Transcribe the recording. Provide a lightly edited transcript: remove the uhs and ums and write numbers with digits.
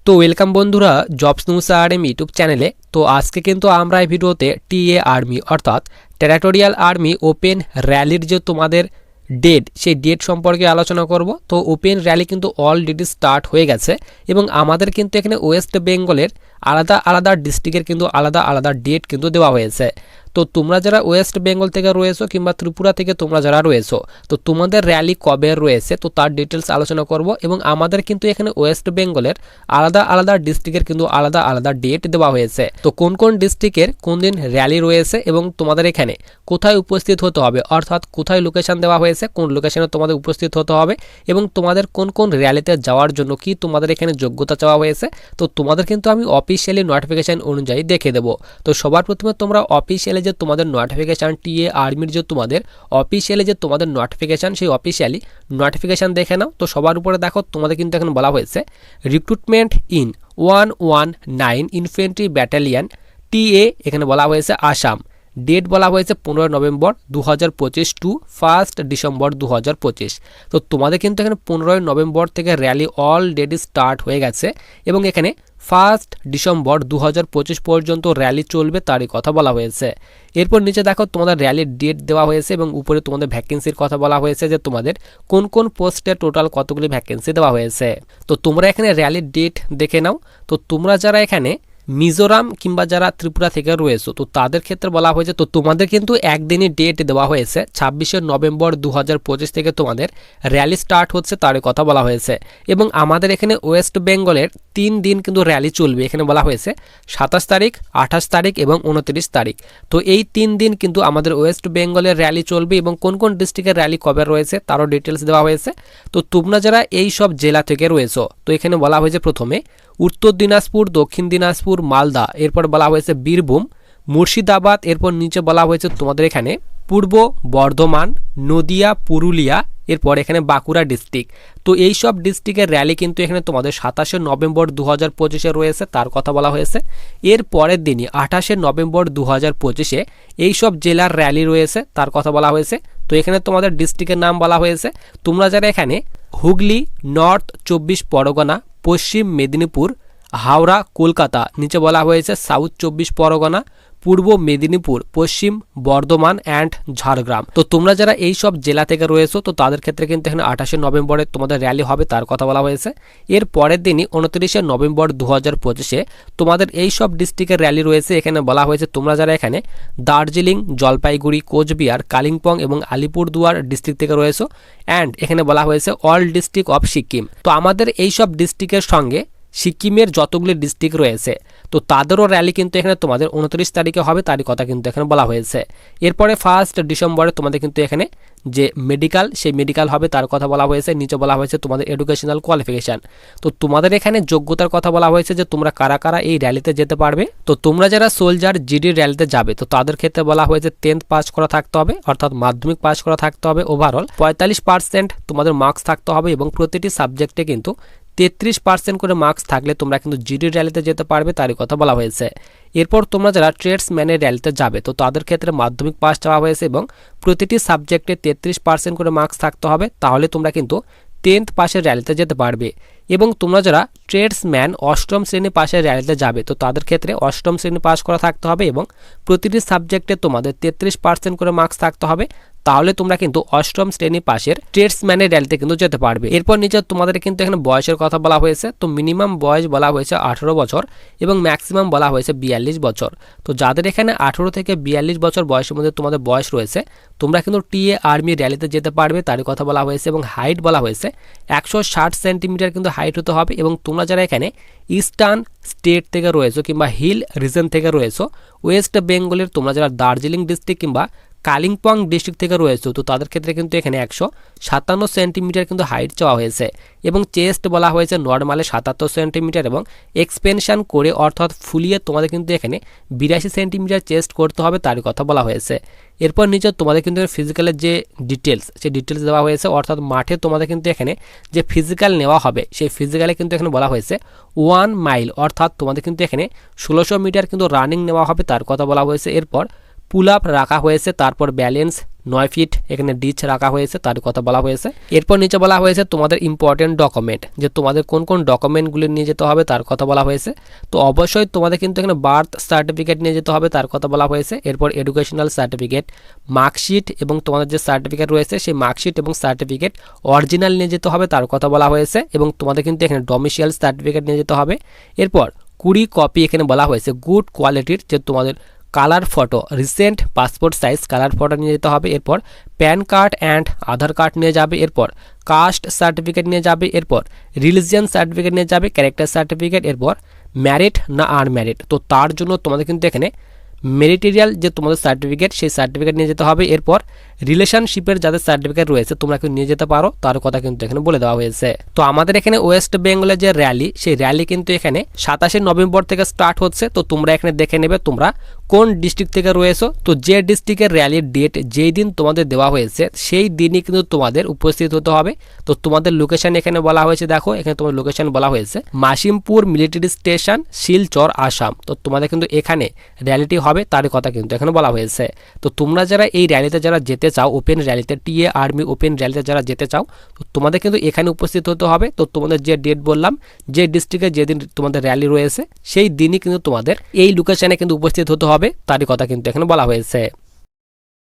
তো ওয়েলকাম বন্ধুরা jobs news RM YouTube চ্যানেলে। তো আজকে কিন্তু আমরা এই ভিডিওতে টিএ আর্মি অর্থাৎ টেরিটোরিয়াল আর্মি ওপেন র্যালির যে তোমাদের ডেট সেই ডেট সম্পর্কে আলোচনা করব। তো ওপেন র্যালি কিন্তু অলরেডি স্টার্ট হয়ে গেছে এবং আমাদের কিন্তু এখানে ওয়েস্ট বেঙ্গলের আলাদা আলাদা ডিস্ট্রিক্টের কিন্তু আলাদা আলাদা ডেট কিন্তু দেওয়া হয়েছে। তো তোমরা যারা ওয়েস্ট বেঙ্গল থেকে রয়েছো কিংবা ত্রিপুরা থেকে তোমরা যারা রয়েছো, তো তোমাদের র্যালি কবে রয়েছে তো তার ডিটেলস আলোচনা করব। এবং আমাদের কিন্তু এখানে ওয়েস্ট বেঙ্গলের আলাদা আলাদা ডিস্ট্রিক্টের কিন্তু আলাদা আলাদা ডেট দেওয়া হয়েছে। তো কোন কোন ডিস্ট্রিক্টের কোন দিন র্যালি রয়েছে এবং তোমাদের এখানে কোথায় উপস্থিত হতে হবে, অর্থাৎ কোথায় লোকেশন দেওয়া হয়েছে, কোন লোকেশনে তোমাদের উপস্থিত হতে হবে এবং তোমাদের কোন কোন র্যালিতে যাওয়ার জন্য কি তোমাদের এখানে যোগ্যতা চাওয়া হয়েছে, তো তোমাদের কিন্তু আমি অফিসিয়ালি নোটিফিকেশন অনুযায়ী দেখে দেবো। তো সবার প্রথমে তোমরা অফিসিয়ালি যে তোমাদের নোটিফিকেশান টিএ আর্মির যে তোমাদের অফিসিয়ালি যে তোমাদের নোটিফিকেশান সেই অফিসিয়ালি নোটিফিকেশান দেখে নাও। তো সবার উপরে দেখো তোমাদের কিন্তু এখন বলা হয়েছে recruitment in 119 infantry battalion TA, এখানে বলা হয়েছে আসাম। ডেট বলা হয়েছে 15 নভেম্বর 2025 টু 1 ডিসেম্বর 2025। তো তোমাদের কিন্তু এখানে 15 নভেম্বর থেকে র্যালি অলরেডি স্টার্ট হয়ে গেছে এবং এখানে 1 ডিসেম্বর 2025 পর্যন্ত র্যালি চলবে তারই কথা বলা হয়েছে। এরপর নিচে দেখো তোমাদের র্যালির ডেট দেওয়া হয়েছে এবং উপরে তোমাদের ভ্যাকেন্সির কথা বলা হয়েছে যে তোমাদের কোন কোন পোস্টে টোটাল কতগুলি ভ্যাকেন্সি দেওয়া হয়েছে। তো তোমরা এখানে র্যালির ডেট দেখে নাও। তো তোমরা যারা এখানে মিজোরাম কিংবা যারা ত্রিপুরা থেকে রয়েছে তো তাদের ক্ষেত্রে বলা হয়েছে তো তোমাদের কিন্তু একদিনই ডেট দেওয়া হয়েছে 26 নভেম্বর 2025 থেকে তোমাদের র্যালি স্টার্ট হচ্ছে তার কথা বলা হয়েছে। এবং আমাদের এখানে ওয়েস্ট বেঙ্গলের 3 দিন কিন্তু র্যালি চলবে। এখানে বলা হয়েছে 27 তারিখ, 28 তারিখ এবং 29 তারিখ। তো এই 3 দিন কিন্তু আমাদের ওয়েস্ট বেঙ্গলের র্যালি চলবে এবং কোন কোন ডিস্ট্রিক্টের র্যালি কবে রয়েছে তারও ডিটেলস দেওয়া হয়েছে। তো তোমরা যারা এই সব জেলা থেকে রয়েছো তো এখানে বলা হয়েছে প্রথমে উত্তর দিনাজপুর, দক্ষিণ দিনাজপুর, মালদা, এরপর বলা হয়েছে বীরভূম, মুর্শিদাবাদ, এরপর নিচে বলা হয়েছে তোমাদের এখানে পূর্ব বর্ধমান, নদিয়া, পুরুলিয়া, এরপর এখানে বাঁকুড়া ডিস্ট্রিক্ট। তো এই সব ডিস্ট্রিক্টের র্যালি কিন্তু এখানে তোমাদের 27 নভেম্বর 2025 রয়েছে তার কথা বলা হয়েছে। এর পরের দিনই 28 নভেম্বর 2025 এই সব জেলার র্যালি রয়েছে তার কথা বলা হয়েছে। তো এখানে তোমাদের ডিস্ট্রিক্টের নাম বলা হয়েছে। তোমরা যারা এখানে হুগলি, নর্থ 24 পরগনা, পশ্চিম মেদিনীপুর, হাওড়া, কলকাতা, নিচে বলা হয়েছে south 24 Pargana, Purba Medinipur, Paschim Bardhaman and Jhargram. তো তোমরা যারা এই সব জেলা থেকে রয়েছো তো তাদের ক্ষেত্রে কিন্তু এখানে 28 নভেম্বরে তোমাদের র্যালি হবে তার কথা বলা হয়েছে। এর পরের দিনই 29 নভেম্বর 2025 তোমাদের এই সব ডিস্ট্রিক্টের র্যালি রয়েছে। এখানে বলা হয়েছে তোমরা যারা এখানে দার্জিলিং, জলপাইগুড়ি, কোচবিহার, কালিম্পং এবং আলিপুরদুয়ার ডিস্ট্রিক্ট থেকে রয়েছো অ্যান্ড এখানে বলা হয়েছে অল ডিস্ট্রিক্ট অফ সিকিম। তো আমাদের এই সব ডিস্ট্রিক্টের সঙ্গে সিকিমের যতগুলি ডিস্ট্রিক্ট রয়েছে তো তাদেরও র্যালি কিন্তু এখানে তোমাদের 29 তারিখে হবে তারই কথা কিন্তু এখানে বলা হয়েছে। এরপরে 1 ডিসেম্বরে তোমাদের কিন্তু এখানে যে মেডিকেল সেই মেডিকেল হবে তার কথা বলা হয়েছে। নিচে বলা হয়েছে তোমাদের এডুকেশনাল কোয়ালিফিকেশান। তো তোমাদের এখানে যোগ্যতার কথা বলা হয়েছে যে তোমরা কারা কারা এই র্যালিতে যেতে পারবে। তো তোমরা যারা সোলজার জিডির র্যালিতে যাবে তো তাদের ক্ষেত্রে বলা হয়েছে 10th পাস করা থাকতে হবে, অর্থাৎ মাধ্যমিক পাস করা থাকতে হবে। ওভারঅল 45% তোমাদের মার্কস থাকতে হবে এবং প্রতিটি সাবজেক্টে কিন্তু 33% করে মার্কস থাকলে তোমরা কিন্তু জিডি র্যালিতে যেতে পারবে তারই কথা বলা হয়েছে। এরপর তোমরা যারা ট্রেডসম্যানের র্যালিতে যাবে তো তাদের ক্ষেত্রে মাধ্যমিক পাস চাওয়া হয়েছে এবং প্রতিটি সাবজেক্টে 33% করে মার্কস থাকতে হবে, তাহলে তোমরা কিন্তু 10th পাসের র্যালিতে যেতে পারবে। এবং তোমরা যারা ট্রেডসম্যান 8ম শ্রেণী পাশের র্যালিতে যাবে তো তাদের ক্ষেত্রে 8ম শ্রেণী পাস করা থাকতে হবে এবং প্রতিটি সাবজেক্টে তোমাদের 33% করে মার্কস থাকতে হবে, তাহলে তোমরা কিন্তু 8ম শ্রেণী পাশের ট্রেডসম্যানের র্যালিতে কিন্তু যেতে পারবে। এরপর নিচে তোমাদের কিন্তু এখানে বয়সের কথা বলা হয়েছে। তো মিনিমাম বয়স বলা হয়েছে 18 বছর এবং ম্যাক্সিমাম বলা হয়েছে 42 বছর। তো যাদের এখানে 18 থেকে 42 বছর বয়সের মধ্যে তোমাদের বয়স রয়েছে তোমরা কিন্তু টিএ আর্মি র্যালিতে যেতে পারবে তারই কথা বলা হয়েছে। এবং হাইট বলা হয়েছে 160 সেন্টিমিটার কিন্তু হাইট হতে হবে। এবং তোমরা যারা এখানে ইস্টার্ন স্টেট থেকে রয়েছো কিংবা হিল রিজন থেকে রয়েছো, ওয়েস্ট বেঙ্গলের তোমরা যারা দার্জিলিং ডিস্ট্রিক্ট কিংবা কালিম্পং ডিস্ট্রিক্ট থেকে রয়েছে তো তাদের ক্ষেত্রে কিন্তু এখানে 157 সেন্টিমিটার কিন্তু হাইট চাওয়া হয়েছে। এবং চেস্ট বলা হয়েছে নর্মালে 77 সেন্টিমিটার এবং এক্সপেনশন করে অর্থাৎ ফুলিয়ে তোমাদের কিন্তু এখানে 82 সেন্টিমিটার চেস্ট করতে হবে তারই কথা বলা হয়েছে। এরপর নিচে তোমাদের কিন্তু ফিজিক্যালের যে ডিটেলস সেই ডিটেলস দেওয়া হয়েছে, অর্থাৎ মাঠে তোমাদের কিন্তু এখানে যে ফিজিক্যাল নেওয়া হবে সেই ফিজিক্যালে কিন্তু এখানে বলা হয়েছে 1 মাইল, অর্থাৎ তোমাদের কিন্তু এখানে 1600 মিটার কিন্তু রানিং নেওয়া হবে তার কথা বলা হয়েছে। এরপর পুল আপ রাখা হয়েছে, তারপর ব্যালেন্স 9 ফিট এখানে ডিচ রাখা হয়েছে, তার কথা বলা হয়েছে। এরপর নিচে বলা হয়েছে তোমাদের ইম্পর্টেন্ট ডকুমেন্ট, যে তোমাদের কোন কোন ডকুমেন্টগুলি নিয়ে যেতে হবে তার কথা বলা হয়েছে। তো অবশ্যই তোমাদের কিন্তু এখানে বার্থ সার্টিফিকেট নিয়ে যেতে হবে, তার কথা বলা হয়েছে। এরপর এডুকেশনাল সার্টিফিকেট, মার্কশিট এবং তোমাদের যে সার্টিফিকেট রয়েছে সেই মার্কশিট এবং সার্টিফিকেট অরিজিনাল নিয়ে যেতে হবে, তার কথা বলা হয়েছে। এবং তোমাদের কিন্তু এখানে ডোমিসাইল সার্টিফিকেট নিয়ে যেতে হবে। এরপর 20 কপি এখানে বলা হয়েছে গুড কোয়ালিটির যে তোমাদের colour photo, recent passport size colour photo নিয়ে যেতে হবে। এরপর pan card and Aadhaar card নিয়ে যাবে। এরপর কাস্ট সার্টিফিকেট নিয়ে যাবে। এরপর রিলিজিয়ান সার্টিফিকেট নিয়ে যাবে, ক্যারেক্টার সার্টিফিকেট। এরপর ম্যারিড না আনম্যারিড, তো তার জন্য তোমাদের কিন্তু এখানে মেরিটেরিয়াল যে তোমাদের সার্টিফিকেট সেই সার্টিফিকেট নিয়ে যেতে হবে। এরপর রিলেশনশিপের যাদের সার্টিফিকেট রয়েছে তোমরা কিন্তু নিয়ে যেতে পারো, তার কথা কিন্তু এখানে বলে দেওয়া হয়েছে। তো আমাদের এখানে ওয়েস্ট বেঙ্গলের যে র্যালি, সেই র্যালি কিন্তু এখানে 27 নভেম্বর থেকে স্টার্ট হচ্ছে। তো তোমরা এখানে দেখে নেবে তোমরা কোন ডিস্ট্রিক্ট থেকে রয়েছো। তো যে ডিস্ট্রিক্টের র্যালির ডেট যেই দিন তোমাদের দেওয়া হয়েছে সেই দিনই কিন্তু তোমাদের উপস্থিত হতে হবে। তো তোমাদের লোকেশন এখানে বলা হয়েছে, দেখো এখানে তোমার লোকেশন বলা হয়েছে মাসিমপুর মিলিটারি স্টেশন, শিলচর, আসাম। তো তোমাদের কিন্তু এখানে র্যালিটি হবে, তার কথা কিন্তু এখানে বলা হয়েছে। তো তোমরা যারা এই র্যালিতে যারা যেতে চাও, ওপেন র্যালিতে, টিএ আর্মি ওপেন র্যালিতে যারা যেতে চাও, তো তোমাদের কিন্তু এখানে উপস্থিত হতে হবে। তো তোমাদের যে ডেট বললাম, যে ডিস্ট্রিক্টে যেদিন তোমাদের র্যালি রয়েছে সেই দিনই কিন্তু তোমাদের এই লোকেশনে কিন্তু উপস্থিত হতে হবে, তারই কথা কিন্তু এখানে বলা হয়েছে।